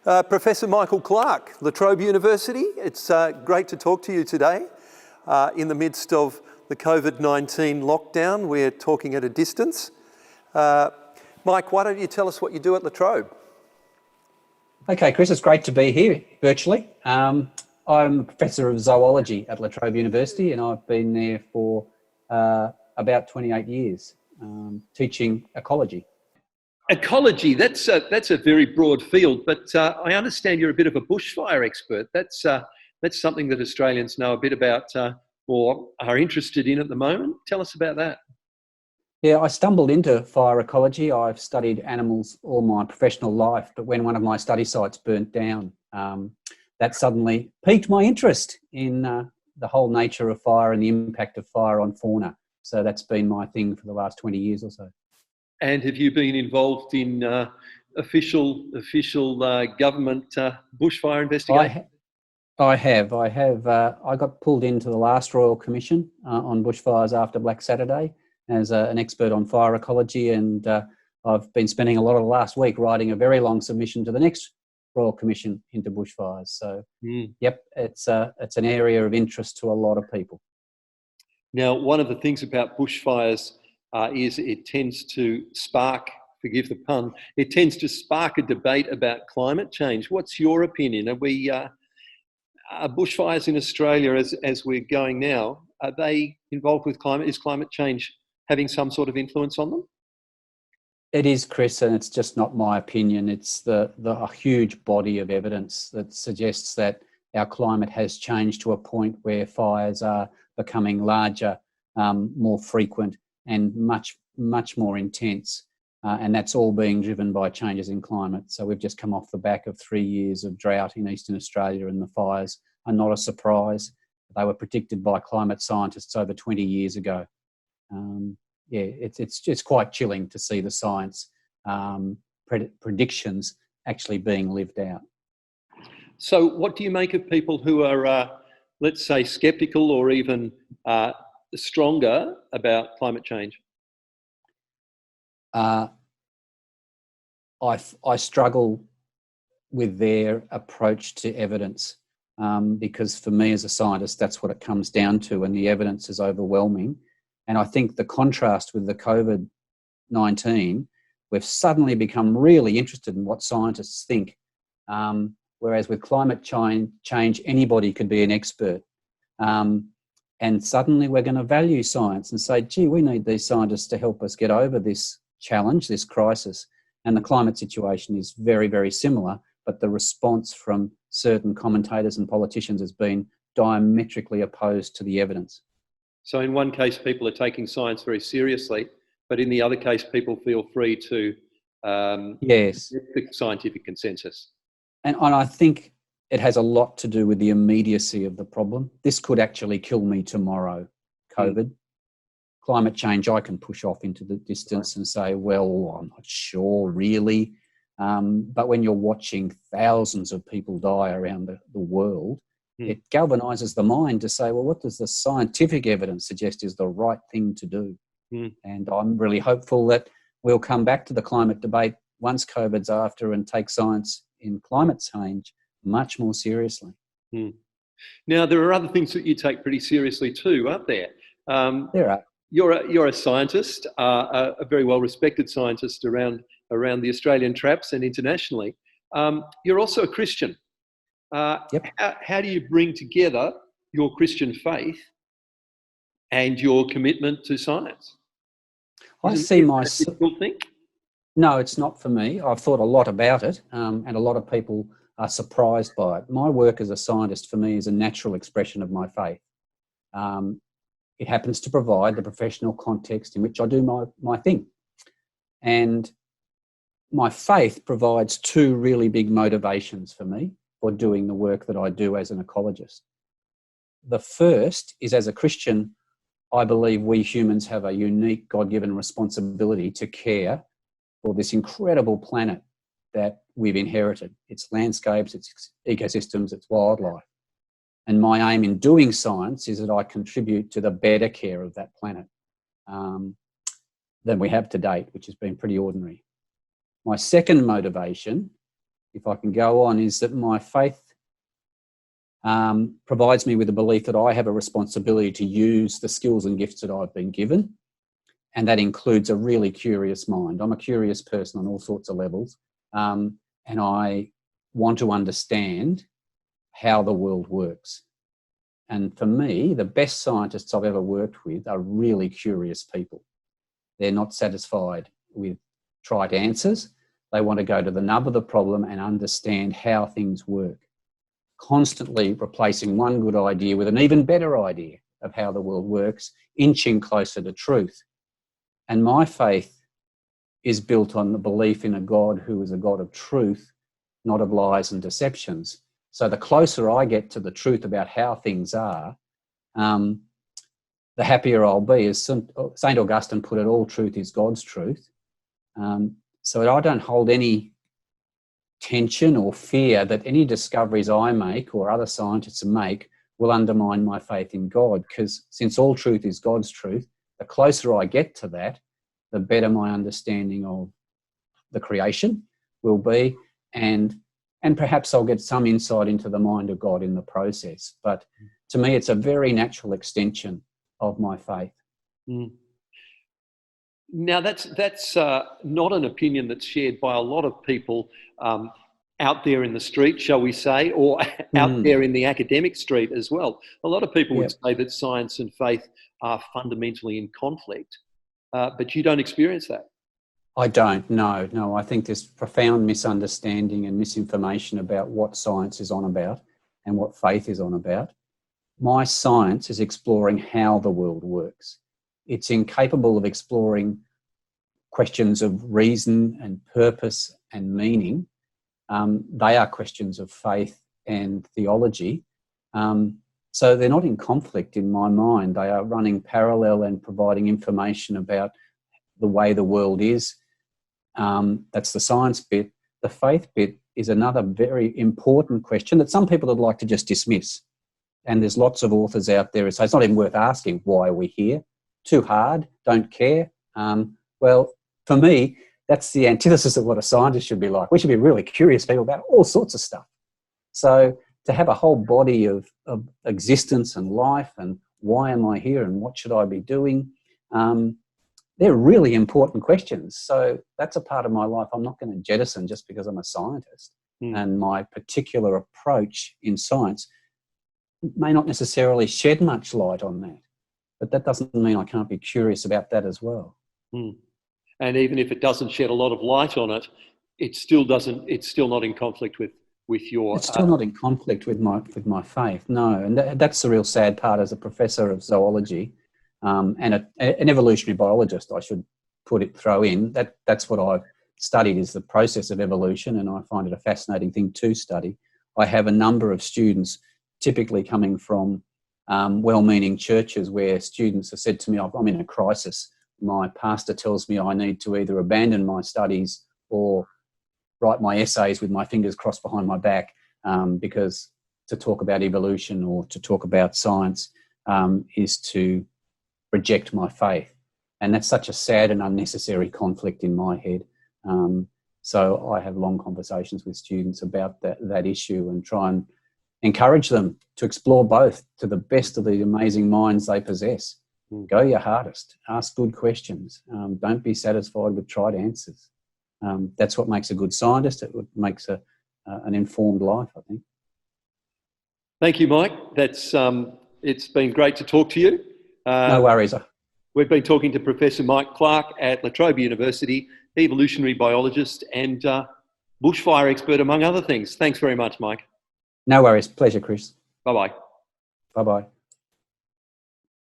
Professor Michael Clarke, Trobe University. It's great to talk to you today. In the midst of the COVID-19 lockdown, we're talking at a distance. Mike, why don't you tell us what you do at Trobe? Okay, Chris, it's great to be here virtually. I'm a Professor of Zoology at Trobe University, and I've been there for about 28 years, teaching ecology. Ecology, that's a very broad field, but I understand you're a bit of a bushfire expert. That's something that Australians know a bit about or are interested in at the moment. Tell us about that. Yeah, I stumbled into fire ecology. I've studied animals all my professional life, but when one of my study sites burnt down, that suddenly piqued my interest in the whole nature of fire and the impact of fire on fauna. So that's been my thing for the last 20 years or so. And have you been involved in official government bushfire investigation? I have. I got pulled into the last Royal Commission on bushfires after Black Saturday as an expert on fire ecology, and I've been spending a lot of the last week writing a very long submission to the next Royal Commission into bushfires. So, Yep, it's an area of interest to a lot of people. Now, one of the things about bushfires is it tends to spark, forgive the pun, it tends to spark a debate about climate change. What's your opinion? Are bushfires in Australia, as we're going now, are they involved with climate? Is climate change having some sort of influence on them? It is, Chris, and it's just not my opinion. It's a huge body of evidence that suggests that our climate has changed to a point where fires are becoming larger, more frequent, and much more intense. And that's all being driven by changes in climate. So we've just come off the back of 3 years of drought in Eastern Australia, and the fires are not a surprise. They were predicted by climate scientists over 20 years ago. It's quite chilling to see the science predictions actually being lived out. So what do you make of people who are, let's say, sceptical or even stronger about climate change? I struggle with their approach to evidence because for me as a scientist, that's what it comes down to, and the evidence is overwhelming. And I think the contrast with the COVID-19, we've suddenly become really interested in what scientists think, whereas with climate change, anybody could be an expert. And suddenly we're going to value science and say, gee, we need these scientists to help us get over this challenge, this crisis. And the climate situation is very, very similar, but the response from certain commentators and politicians has been diametrically opposed to the evidence. So in one case, people are taking science very seriously, but in the other case, people feel free to yes, the scientific consensus. And I think it has a lot to do with the immediacy of the problem. This could actually kill me tomorrow, COVID. Climate change, I can push off into the distance and say, well, I'm not sure really. But when you're watching thousands of people die around the world, it galvanises the mind to say, well, what does the scientific evidence suggest is the right thing to do? And I'm really hopeful that we'll come back to the climate debate once COVID's after and take science in climate change much more seriously. Now, there are other things that you take pretty seriously too, aren't there? There are. You're a scientist, a very well-respected scientist around the Australian traps and internationally. You're also a Christian. Yep. How do you bring together your Christian faith and your commitment to science? I see myself. No, it's not for me. I've thought a lot about it, and a lot of people are surprised by it. My work as a scientist for me is a natural expression of my faith. It happens to provide the professional context in which I do my thing. And my faith provides two really big motivations for me for doing the work that I do as an ecologist. The first is, as a Christian, I believe we humans have a unique God-given responsibility to care for this incredible planet that we've inherited, its landscapes, its ecosystems, its wildlife. And my aim in doing science is that I contribute to the better care of that planet than we have to date, which has been pretty ordinary. My second motivation if I can go on, is that my faith provides me with the belief that I have a responsibility to use the skills and gifts that I've been given. And that includes a really curious mind. I'm a curious person on all sorts of levels. And I want to understand how the world works. And for me, the best scientists I've ever worked with are really curious people. They're not satisfied with trite answers. They want to go to the nub of the problem and understand how things work, constantly replacing one good idea with an even better idea of how the world works, inching closer to truth. And my faith is built on the belief in a God who is a God of truth, not of lies and deceptions. So the closer I get to the truth about how things are, the happier I'll be. As St. Augustine put it, all truth is God's truth. So I don't hold any tension or fear that any discoveries I make or other scientists make will undermine my faith in God, because since all truth is God's truth, the closer I get to that, the better my understanding of the creation will be, and perhaps I'll get some insight into the mind of God in the process. But to me, it's a very natural extension of my faith. Mm. Now, that's not an opinion that's shared by a lot of people out there in the street, shall we say, or out there in the academic street as well. A lot of people would say that science and faith are fundamentally in conflict, but you don't experience that. I don't, no. I think there's profound misunderstanding and misinformation about what science is on about and what faith is on about. My science is exploring how the world works. It's incapable of exploring questions of reason and purpose and meaning. They are questions of faith and theology. So they're not in conflict in my mind. They are running parallel and providing information about the way the world is. That's the science bit. The faith bit is another very important question that some people would like to just dismiss. And there's lots of authors out there who say it's not even worth asking, why are we here? Too hard, don't care. Well, for me, that's the antithesis of what a scientist should be like. We should be really curious people about all sorts of stuff. So to have a whole body of existence and life and why am I here and what should I be doing, they're really important questions. So that's a part of my life I'm not going to jettison just because I'm a scientist. And my particular approach in science may not necessarily shed much light on that, but that doesn't mean I can't be curious about that as well. And even if it doesn't shed a lot of light on it, it's still not in conflict with your... It's still not in conflict with my faith, no. And that's the real sad part as a professor of zoology and an evolutionary biologist, I should throw in. That's what I've studied, is the process of evolution, and I find it a fascinating thing to study. I have a number of students typically coming from well-meaning churches where students have said to me, I'm in a crisis. My pastor tells me I need to either abandon my studies or write my essays with my fingers crossed behind my back, because to talk about evolution or to talk about science is to reject my faith. And that's such a sad and unnecessary conflict in my head. So I have long conversations with students about that issue and try and encourage them to explore both to the best of the amazing minds they possess. Go your hardest. Ask good questions. Don't be satisfied with trite answers. That's what makes a good scientist. It makes an informed life, I think. Thank you, Mike. It's been great to talk to you. No worries. We've been talking to Professor Mike Clarke at Trobe University, evolutionary biologist and bushfire expert, among other things. Thanks very much, Mike. No worries. Pleasure, Chris. Bye-bye. Bye-bye.